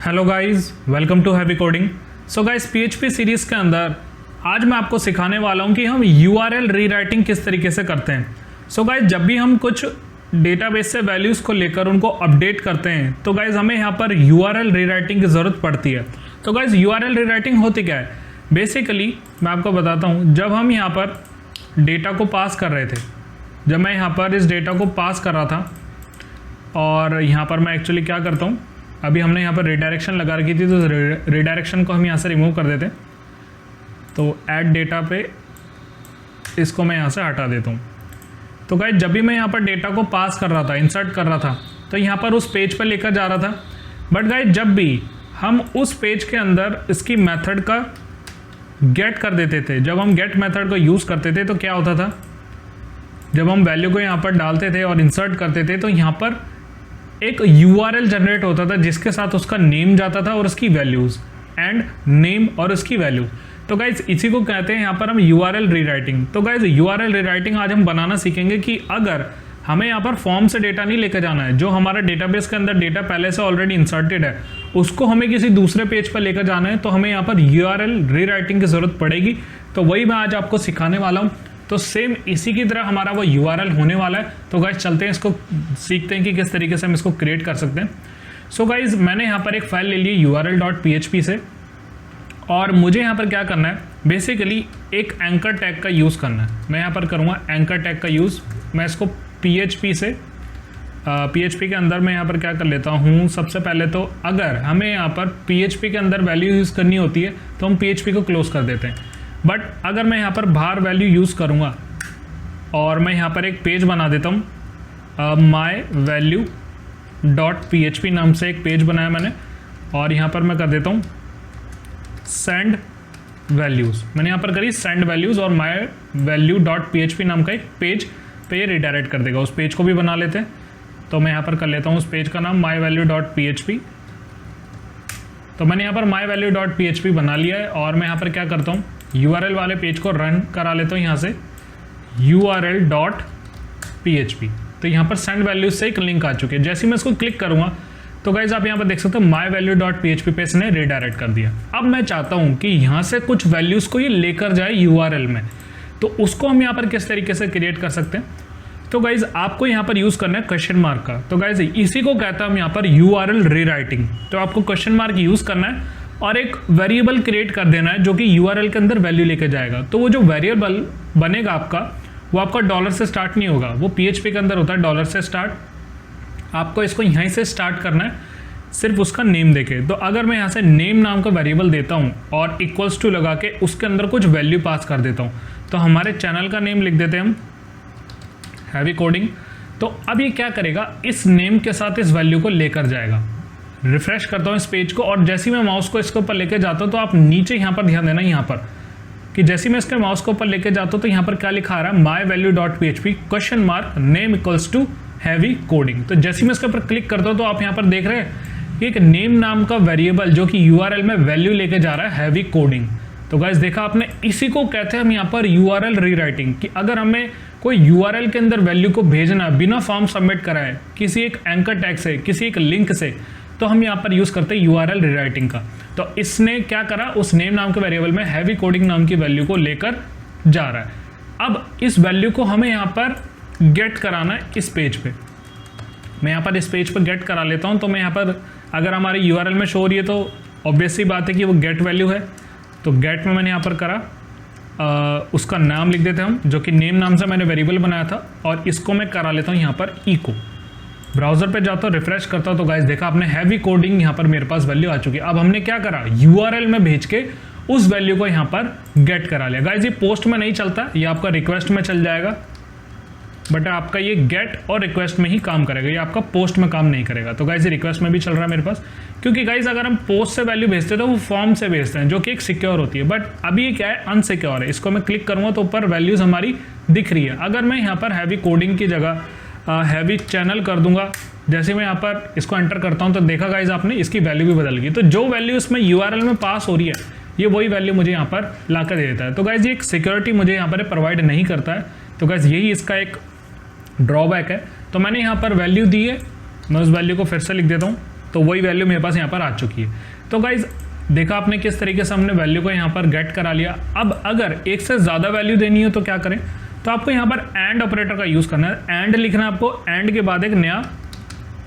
Hello guys, welcome to Heavy Coding. So guys, PHP series के अंदर आज मैं आपको सिखाने वाला हूं कि हम यूआरएल रीराइटिंग किस तरीके से करते हैं। सो गाइस, जब भी हम कुछ डेटाबेस से वैल्यूज़ को लेकर उनको अपडेट करते हैं तो गाइस हमें यहाँ पर यूआरएल रीराइटिंग की ज़रूरत पड़ती है। तो गाइस, यूआरएल रीराइटिंग होती क्या है? बेसिकली मैं आपको बताता हूँ। जब हम यहाँ पर डेटा को पास कर रहे थे, जब मैं यहाँ पर इस डेटा को पास कर रहा था और यहाँ पर मैं एक्चुअली क्या करता हूँ, अभी हमने यहाँ पर रिडायरेक्शन लगा रखी थी तो रिडायरेक्शन को हम यहाँ से रिमूव कर देते हैं। तो ऐड डेटा पे इसको मैं यहाँ से हटा देता हूँ। तो गाइस, जब भी मैं यहाँ पर डेटा को पास कर रहा था, इंसर्ट कर रहा था, तो यहाँ पर उस पेज पर लेकर जा रहा था। बट गाइस, जब भी हम उस पेज के अंदर इसकी मेथड का गेट कर देते थे, जब हम गेट मेथड को यूज़ करते थे तो क्या होता था, जब हम वैल्यू को यहाँ पर डालते थे और इंसर्ट करते थे तो यहाँ पर एक यूआरएल जनरेट होता था जिसके साथ उसका नेम जाता था और उसकी वैल्यूज़, एंड नेम और उसकी वैल्यू। तो गाइज, इसी को कहते हैं यहाँ पर हम यूआरएल रीराइटिंग। तो गाइज, यूआरएल रीराइटिंग आज हम बनाना सीखेंगे कि अगर हमें यहाँ पर फॉर्म से डेटा नहीं लेकर जाना है, जो हमारा डेटाबेस के अंदर डेटा पहले से ऑलरेडी इंसर्टेड है, उसको हमें किसी दूसरे पेज पर लेकर जाना है, तो हमें यहाँ पर यूआरएल रीराइटिंग की ज़रूरत पड़ेगी। तो वही मैं आज आपको सिखाने वाला हूँ। तो सेम इसी की तरह हमारा वो यूआरएल होने वाला है। तो गाइज, चलते हैं, इसको सीखते हैं कि किस तरीके से हम इसको क्रिएट कर सकते हैं। सो गाइज, मैंने यहाँ पर एक फाइल ले ली url.php से, और मुझे यहाँ पर क्या करना है, बेसिकली एक एंकर टैग का यूज़ करना है। मैं यहाँ पर करूँगा एंकर टैग का यूज़। मैं इसको PHP से PHP के अंदर मैं यहाँ पर क्या कर लेता हूँ, सबसे पहले तो अगर हमें यहाँ पर PHP के अंदर वैल्यू यूज़ करनी होती है तो हम PHP को क्लोज़ कर देते हैं। बट अगर मैं यहाँ पर बाहर वैल्यू यूज़ करूँगा और मैं यहाँ पर एक पेज बना देता हूँ, myvalue.php नाम से एक पेज बनाया मैंने, और यहाँ पर मैं कर देता हूँ सेंड वैल्यूज़। मैंने यहाँ पर करी सेंड वैल्यूज़ और myvalue.php नाम का एक पेज पे ये रिडायरेक्ट कर देगा। उस पेज को भी बना लेते हैं। तो मैं यहाँ पर कर लेता हूँ उस पेज का नाम myvalue.php। तो मैंने यहाँ पर myvalue.php बना लिया है, और मैं यहाँ पर क्या करता हूँ, URL वाले पेज को रन करा लेता हूँ यहाँ से url.php। तो यहाँ पर सेंड वैल्यूज से एक लिंक आ चुकी है। जैसे मैं इसको क्लिक करूँगा तो गाइज आप यहाँ पर देख सकते हो myvalue.php पे इसने रिडायरेक्ट कर दिया। अब मैं चाहता हूँ कि यहाँ से कुछ वैल्यूज़ को ये लेकर जाए URL में, तो उसको हम यहाँ पर किस तरीके से क्रिएट कर सकते हैं। तो गाइज, आपको यहाँ पर यूज़ करना है क्वेश्चन मार्क का। तो गाइज, इसी को कहता है हम यहाँ पर URL रीराइटिंग। तो आपको क्वेश्चन मार्क यूज़ करना है और एक वेरिएबल क्रिएट कर देना है जो कि URL के अंदर वैल्यू लेके जाएगा। तो वो जो वेरिएबल बनेगा आपका, वो आपका डॉलर से स्टार्ट नहीं होगा, वो PHP के अंदर होता है डॉलर से स्टार्ट। आपको इसको यहीं से स्टार्ट करना है, सिर्फ उसका नेम देके। तो अगर मैं यहाँ से नेम नाम का वेरिएबल देता हूँ और इक्वल्स टू लगा के उसके अंदर कुछ वैल्यू पास कर देता हूँ, तो हमारे चैनल का नेम लिख देते हैं हम हैवी कोडिंग। तो अब ये क्या करेगा, इस नेम के साथ इस वैल्यू को लेकर जाएगा। रिफ्रेश करता हूँ इस पेज को, और जैसे ही मैं माउस को इसके ऊपर लेके जाता हूँ तो आप नीचे यहाँ पर ध्यान देना, यहाँ पर कि जैसे ही मैं इसके माउस को ऊपर लेके जाता हूँ तो यहाँ पर क्या लिखा आ रहा है, myvalue.php question mark name equals to Heavy Coding. तो जैसे ही मैं इसके ऊपर क्लिक करता हूँ तो आप यहाँ पर देख रहे हैं कि एक नेम नाम का वेरिएबल जो कि URL में वैल्यू लेके जा रहा है हैवी कोडिंग। तो गाइस, देखा आपने, इसी को कहते हैं हम यहाँ पर URL रीराइटिंग। कि अगर हमें कोई URL के अंदर वैल्यू को भेजना बिना फॉर्म सबमिट कराए, किसी एक एंकर टैग से, किसी एक लिंक से, तो हम यहाँ पर यूज़ करते हैं URL रीराइटिंग का। तो इसने क्या करा, उस नेम नाम के वेरिएबल में हैवी कोडिंग नाम की वैल्यू को लेकर जा रहा है। अब इस वैल्यू को हमें यहाँ पर गेट कराना है इस पेज पे। मैं यहाँ पर इस पेज पर गेट करा लेता हूँ। तो मैं यहाँ पर अगर हमारे URL में शो हो रही है तो ऑब्वियस सी बात है कि वो गेट वैल्यू है। तो गेट में मैंने यहाँ पर करा, उसका नाम लिख देते हैं हम, जो कि नेम नाम से मैंने वेरिएबल बनाया था, और इसको मैं करा लेता हूँ यहाँ पर इको। ब्राउजर पे जाता हूँ, रिफ्रेश करता हूँ, तो गाइस देखा आपने, हैवी कोडिंग यहाँ पर मेरे पास वैल्यू आ चुकी है। अब हमने क्या करा, URL में भेज के उस वैल्यू को यहाँ पर गेट करा लिया। गाइस, ये पोस्ट में नहीं चलता, ये आपका रिक्वेस्ट में चल जाएगा, बट आपका ये गेट और रिक्वेस्ट में ही काम करेगा, ये आपका पोस्ट में काम नहीं करेगा। तो गाइस, ये रिक्वेस्ट में भी चल रहा है मेरे पास, क्योंकि गाइस अगर हम पोस्ट से वैल्यू भेजते हैं तो वो फॉर्म से भेजते हैं, जो कि एक सिक्योर होती है। बट अभी ये क्या है, अनसिक्योर है। इसको मैं क्लिक करूँगा तो ऊपर वैल्यूज़ हमारी दिख रही है। अगर मैं यहाँ पर हैवी कोडिंग की जगह हैवी चैनल कर दूंगा, जैसे मैं यहाँ पर इसको एंटर करता हूँ तो देखा गाइज आपने, इसकी वैल्यू भी बदल गई। तो जो वैल्यू इसमें URL में पास हो रही है, ये वही वैल्यू मुझे यहाँ पर ला कर दे देता है। तो गाइज ये एक सिक्योरिटी मुझे यहाँ पर प्रोवाइड नहीं करता है। तो गाइज यही इसका एक ड्रॉबैक है। तो मैंने यहाँ पर वैल्यू दी है, मैं उस वैल्यू को फिर से लिख देता हूँ तो वही वैल्यू मेरे पास यहाँ पर आ चुकी है। तो गाइज देखा आपने किस तरीके से हमने वैल्यू को यहाँ पर गेट करा लिया। अब अगर एक से ज़्यादा वैल्यू देनी है तो क्या करें, तो आपको यहाँ पर एंड ऑपरेटर का यूज़ करना है। एंड लिखना है आपको, एंड के बाद एक नया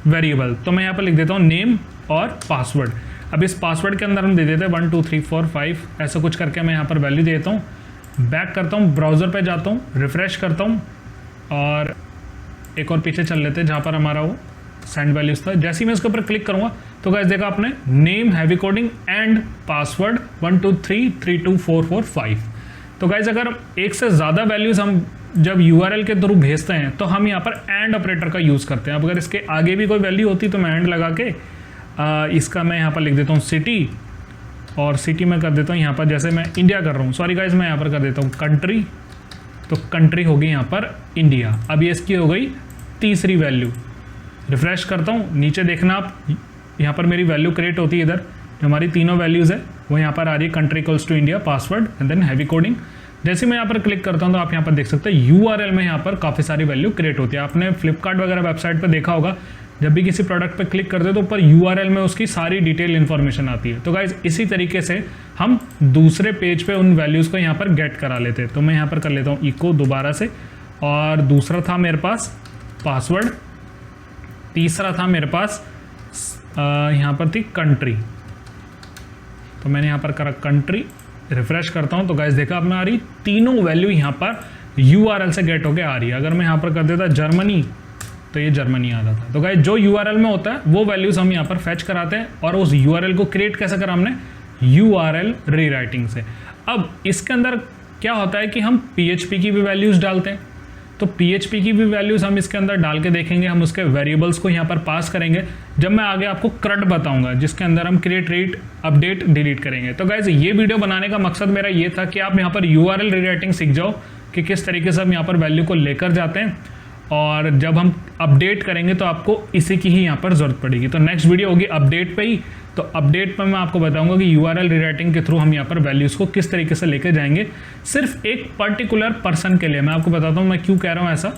वेरिएबल। तो मैं यहाँ पर लिख देता हूँ नेम और पासवर्ड। अब इस पासवर्ड के अंदर हम दे देते हैं 1 2 3 4 5 ऐसा कुछ करके मैं यहाँ पर वैल्यू देता हूँ। बैक करता हूँ, ब्राउज़र पे जाता हूँ, रिफ्रेश करता हूँ और एक और पीछे चल लेते हैं जहाँ पर हमारा वो सेंड वैल्यूज था। जैसे ही मैं इसके ऊपर क्लिक करूँगा तो गाइस देखा आपने name, heavy coding and password 1 2 3 3 2 4 4 5। तो गाइस अगर एक से ज़्यादा वैल्यूज़ हम जब URL के थ्रू भेजते हैं तो हम यहाँ पर एंड ऑपरेटर का यूज़ करते हैं। अब अगर इसके आगे भी कोई वैल्यू होती तो मैं एंड लगा के इसका मैं यहाँ पर लिख देता हूँ सिटी, और सिटी में कर देता हूँ यहाँ पर, जैसे मैं इंडिया कर रहा हूँ, सॉरी गाइस मैं यहाँ पर कर देता हूँ कंट्री, तो कंट्री होगी यहाँ पर इंडिया। अब ये इसकी हो गई तीसरी वैल्यू। रिफ्रेश करता हूँ, नीचे देखना आप यहाँ पर मेरी वैल्यू क्रिएट होती है। इधर जो हमारी तीनों वैल्यूज़ है वो यहाँ पर आ रही है, country equals to India, password and then Heavy Coding. जैसे मैं यहाँ पर क्लिक करता हूँ तो आप यहाँ पर देख सकते हैं URL में यहाँ पर काफ़ी सारी वैल्यू क्रिएट होती है। आपने फ्लिपकार्ट वगैरह वेबसाइट पर देखा होगा, जब भी किसी प्रोडक्ट पर क्लिक करते हो तो ऊपर URL में उसकी सारी डिटेल इन्फॉर्मेशन आती है। तो गाइज इसी तरीके से हम दूसरे पेज पे उन वैल्यूज़ को यहाँ पर गेट करा लेते हैं। तो मैं यहाँ पर कर लेता हूँ इको दोबारा से, और दूसरा था मेरे पास पासवर्ड, तीसरा था मेरे पास यहाँ पर थी कंट्री, तो मैंने यहाँ पर करा कंट्री। रिफ्रेश करता हूँ तो गाइज देखा आपने आ रही तीनों वैल्यू यहाँ पर URL से गेट होके आ रही है। अगर मैं यहाँ पर कर देता जर्मनी तो ये जर्मनी आ जाता है। तो गाइज जो URL में होता है वो वैल्यूज़ हम यहाँ पर फैच कराते हैं, और उस URL को क्रिएट कैसे करा हमने, URL रीराइटिंग से। अब इसके अंदर क्या होता है कि हम PHP की भी वैल्यूज़ डालते हैं, तो PHP की भी वैल्यूज़ हम इसके अंदर डाल के देखेंगे। हम उसके वेरिएबल्स को यहाँ पर पास करेंगे, जब मैं आगे आपको CRUD बताऊंगा जिसके अंदर हम क्रिएट, रीड, अपडेट, डिलीट करेंगे। तो गाइज ये वीडियो बनाने का मकसद मेरा ये था कि आप यहाँ पर URL रीराइटिंग सीख जाओ कि किस तरीके से हम यहाँ पर वैल्यू को लेकर जाते हैं, और जब हम अपडेट करेंगे तो आपको इसी की ही यहाँ पर ज़रूरत पड़ेगी। तो नेक्स्ट वीडियो होगी अपडेट पे ही, तो अपडेट पर मैं आपको बताऊंगा कि URL रीराइटिंग के थ्रू हम यहाँ पर वैल्यूज़ को किस तरीके से लेकर जाएंगे, सिर्फ एक पर्टिकुलर पर्सन के लिए। मैं आपको बताता हूँ मैं क्यों कह रहा हूँ ऐसा,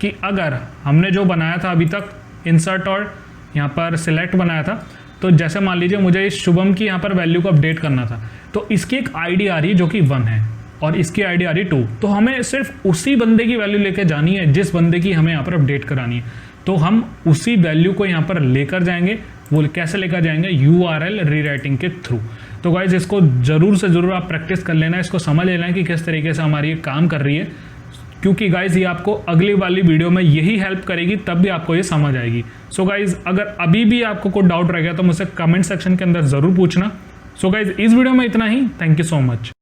कि अगर हमने जो बनाया था अभी तक इंसर्ट और यहाँ पर सिलेक्ट बनाया था, तो जैसे मान लीजिए मुझे इस शुभम की यहाँ पर वैल्यू को अपडेट करना था, तो इसकी एक ID आ रही है जो कि 1 है और इसकी ID आ रही 2, तो हमें सिर्फ उसी बंदे की वैल्यू लेकर जानी है जिस बंदे की हमें यहाँ पर अपडेट करानी है। तो हम उसी वैल्यू को यहाँ पर लेकर जाएंगे। वो कैसे लेकर जाएंगे, URL रीराइटिंग के थ्रू। तो गाइज इसको ज़रूर से ज़रूर आप प्रैक्टिस कर लेना, इसको समझ लेना है कि किस तरीके से हमारी ये काम कर रही है, क्योंकि गाइज ये आपको अगली वाली वीडियो में यही हेल्प करेगी, तब भी आपको ये समझ आएगी। सो गाइज अगर अभी भी आपको कोई डाउट रह गया तो मुझसे कमेंट सेक्शन के अंदर ज़रूर पूछना। सो गाइज इस वीडियो में इतना ही। Thank you so much.